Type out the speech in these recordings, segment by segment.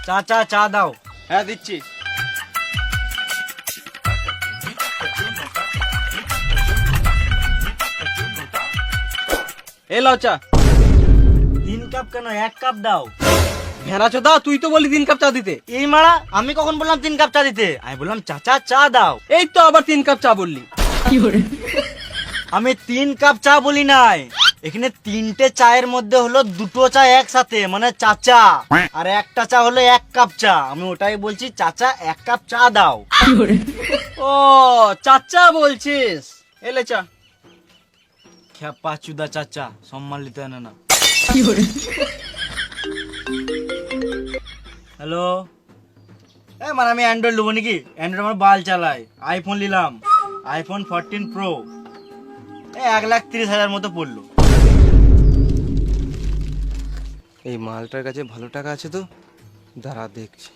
চাচা চা দাও। হ্যাঁ দিচ্ছি। এ লাও চা। 3 কাপ কেন, 1 কাপ দাও। ভেড়া চোদা, তুই তো বলি 3 কাপ চা দিতে। এই মারা, আমি কখন বললাম 3 কাপ চা দিতে? আমি বললাম চাচা চা দাও। এই তো আবার 3 কাপ চা বললি। আমি 3 কাপ চা বলি নাই, এখানে 3টে চায়ের মধ্যে হলো 2টো চা একসাথে, মানে চাচা। আর একটা চা হলো 1 কাপ চা, আমি ওটাই বলছি চাচা 1 কাপ চা দাও। ও চাচা বলছিস, এলে চা। খেপা চুদা চাচা, সম্মান নিতে জানে না। হ্যালো, মানে আমি অ্যান্ড্রয়েড নেবো নাকি? অ্যান্ড্রয়েড আমার বাল চালাই। আইফোন নিলাম, আইফোন 14 প্রো, 1,30,000 মতো পড়লো। এই মালটার কাছে ভালো টাকা আছে তো, দাঁড়া দেখছি।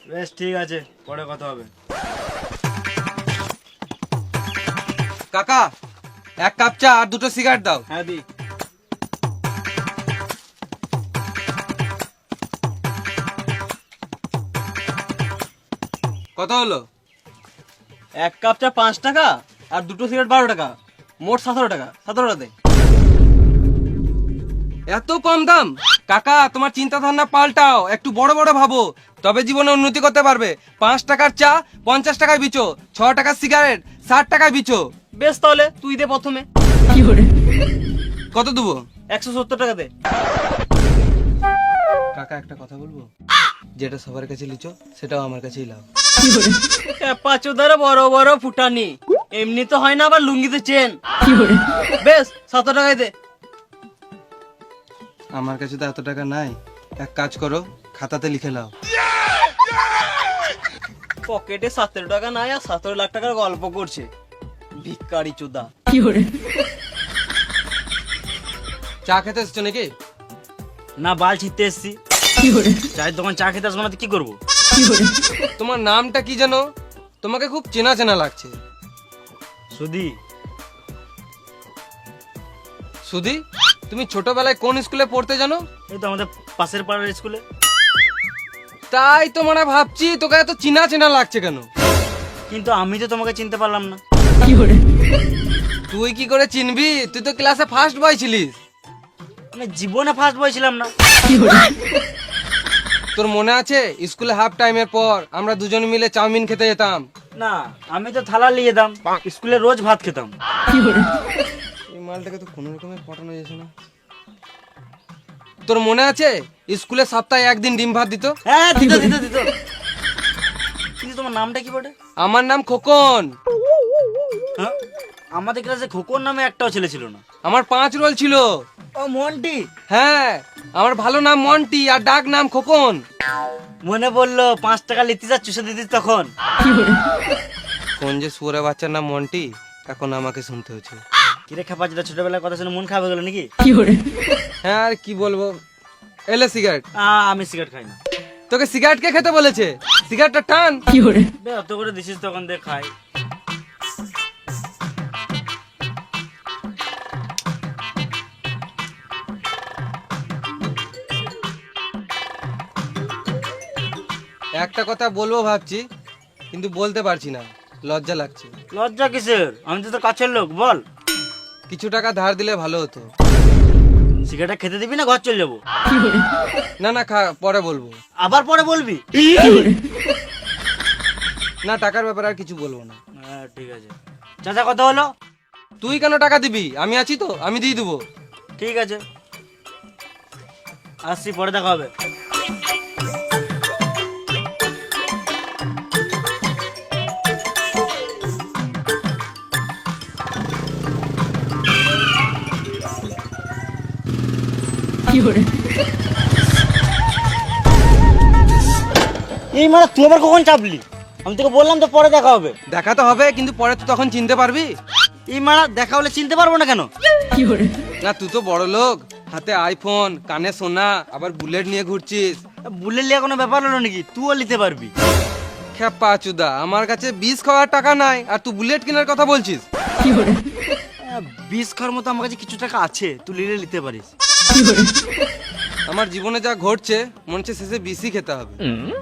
বেশ ঠিক আছে, পরে কথা হবে। কাকা 1 কাপ চা আর 2টো সিগারেট দাও। হ্যাঁ দি। কত হলো? 1 কাপ চা 5 টাকা আর 2টো সিগারেট 12 টাকা, মোট 17 টাকা। 17 টাকা দে। এত কম দাম? কাকা তোমার চিন্তা ধারণা পাল্টাও, একটু বড় বড় ভাবো, তবে জীবনে উন্নতি করতে পারবে। 5 টাকার চা 50 টাকায় বিচো, 6 টাকার সিগারেট 60 টাকায় বিচো। বেশ তাহলে তুই দে প্রথমে। কত দেবো? 170 টাকা দে। কাকা একটা কথা বলবো, যেটা সবার কাছে লিচো সেটাও আমার কাছেই লাও। পাঁচুদারে বড় বড় ফুটানি, এমনি তো হয় না, আবার লুঙ্গিতে চেন। বেশ 7 টাকায় দে। আমার কাছে তো এত টাকা নাই, এক কাজ করো খাতাতে লিখে লাও। পকেটে 17 টাকা নাই আর 17 লাখ টাকার গল্প করছে, ভিক্ষারি চোদা। চা খেতে এসছো নাকি? না, বাল ছিটতে এসছি। চায়ের দোকান চা খেতে আসবো না তো কি করবো? তোমার নামটা কি জানো? তোমাকে খুব চেনা চেনা লাগছে। সুধি। সুধি? তুমি ছোটবেলায় কোন স্কুলে পড়তে জানো? এই তো আমাদের পাশের পাড়ার স্কুলে। তাই তো মানে ভাবছি তোকে এত চেনা চেনা লাগছে কেন। কিন্তু আমি তো তোমাকে চিনতে পারলাম না। তুই কি করে চিনবি? তুই তো ক্লাসে ফার্স্ট বয় ছিলিস। আমি জীবনে ফার্স্ট বয় ছিলাম না। তোর মনে আছে স্কুলে হাফ টাইমের পর আমরা দুজন মিলে চাউমিন খেতে যেতাম? না, আমি তো থালা নিয়ে যেতাম, স্কুলে রোজ ভাত খেতাম। এই মালটাকে তো কোনো রকমের পটানো যাচ্ছে না। তোর মনে আছে স্কুলে সপ্তাহে 1 দিন ডিম ভাত দিত? হ্যাঁ, দিত দিত দিত। কিন্তু তোমার নামটা কি বটে? আমার নাম খোকন। হ্যাঁ, আমাদের ক্লাসে খোকন নামে একটাও ছেলে ছিল না। আমার 5 রোল ছিল। ও মন্টি। হ্যাঁ, আমার ভালো নাম মন্টি আর ডাক নাম খোকন। মনে বললো 5 টাকা লিখতে যা চুষে দিতিস তখন। কোন যে সুরে বাচ্চার নাম মন্টি, এখন আমাকে শুনতে হচ্ছে। কিরে খাপা, যেটা ছোটবেলার কথা শুনে মন খারাপ হয়ে গেল নাকি? হ্যাঁ আর কি বলবো। এলে সিগারেট। আমি সিগারেট খাই না। তোকে সিগারেট কে খেতে বলেছে? সিগারেটটা টান। বে, অত করে দিছিস তখন দেখ খাই। একটা কথা বলবো ভাবছি, কিন্তু বলতে পারছি না, লজ্জা লাগছে। লজ্জা কিসের? আমি তো তোর কাছের লোক, বল। কিছু টাকা ধার দিলে ভালো হতো। সিগারেটটা খেতে দিবি না ঘর চলে যাবো? না না পরে বলবো। আবার পরে বলবি? না, টাকার ব্যাপারে আর কিছু বলবো না। হ্যাঁ ঠিক আছে। চাচা কত হলো? তুই কেন টাকা দিবি? আমি আছি তো, আমি দিয়ে দেবো। ঠিক আছে, আসছি, পরে দেখা হবে। এই মানে তুই আবার কখন চাপলি? আমি তোকে বললাম তো পরে দেখা হবে। দেখা তো হবে, কিন্তু পরে তো তখন চিনতে পারবি। এই মারা দেখা হলে চিনতে পারবো না কেন? না তুই তো বড় লোক, হাতে আইফোন, কানে সোনা, আবার বুলেট নিয়ে ঘুরছিস। বুলেট লিয়া কোনো ব্যাপার হলো নাকি? তুইও নিতে পারবি। খেপা চুদা, আমার কাছে 20 খাওয়ার টাকা নাই আর তুই বুলেট কেনার কথা বলছিস? 20 খাওয়ার মতো আমার কাছে কিছু টাকা আছে, তুই নিলে নিতে পারিস। আমার জীবনে যা ঘটছে মনে হচ্ছে শেষে বিসি খেতে হবে।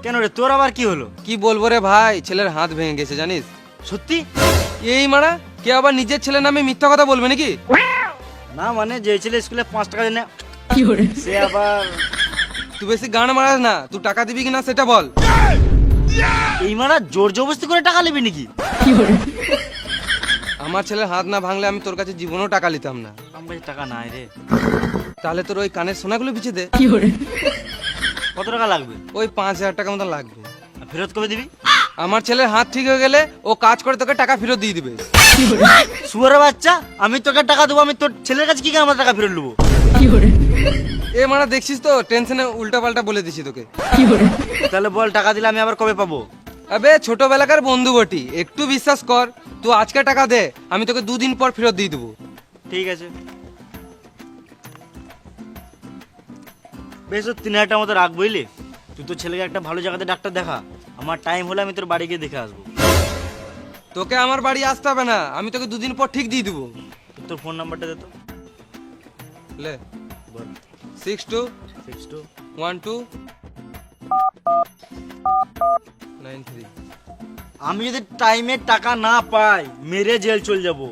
কেন রে, তোর আবার কি হলো? কি বলবো রে ভাই, ছেলের হাত ভেঙে গেছে জানিস। সত্যি? এই মারা কে আবার নিজের ছেলের নামে মিথ্যা কথা বলবে নাকি? না মানে যে ছেলে স্কুলে 5 টাকা দেয় না সে আবার তুই বেশি গান মারাস না, তুই টাকা দিবি কিনা সেটা বল। এই মারা জোর জবরদস্তি করে টাকা নেবে নাকি? আমার ছেলের হাত না ভাঙলে আমি তোর কাছে জীবনেও টাকা নিতাম না। আমার কাছে টাকা নাই রে। তাহলে তোর ওই কানের সোনাগুলো বিছে দে। কত টাকা লাগবে? ওই 5,000 টাকা মতো লাগবে। আর ফেরত কবে দিবি? আমার ছেলের হাত ঠিক হয়ে গেলে ও কাজ করে তোকে টাকা ফেরত দিয়ে দিবে। শুয়ারের বাচ্চা, আমি তোকে টাকা দেবো, আমি তোর ছেলের কাছে কি করে আমার টাকা ফেরত নেবো? এ মারা দেখছিস তো টেনশনে উল্টা পাল্টা বলে দিছি তোকে। তাহলে বল টাকা দিলে আমি আবার কবে পাবো? আবে ছোটবেলাকার বন্ধু বটি, একটু বিশ্বাস কর। তুই আজকে টাকা দে, আমি তোকে 2 দিন পর ফেরত দিয়ে দেবো। ঠিক আছে, বেশ 3,000 টাকার মতো রাখ বুঝলি। তুই তোর ছেলেকে একটা ভালো জায়গাতে ডাক্তার দেখা, আমার টাইম হলে আমি তোর বাড়ি গিয়ে দেখে আসবো। তোকে আমার বাড়ি আসতে হবে না, আমি তোকে 2 দিন পর ঠিক দিয়ে দেবো। তোর ফোন নাম্বারটা দে তো। লে বল। 621293। আমি যদি টাইমে টাকা না পাই মেরে জেল চলে যাবো।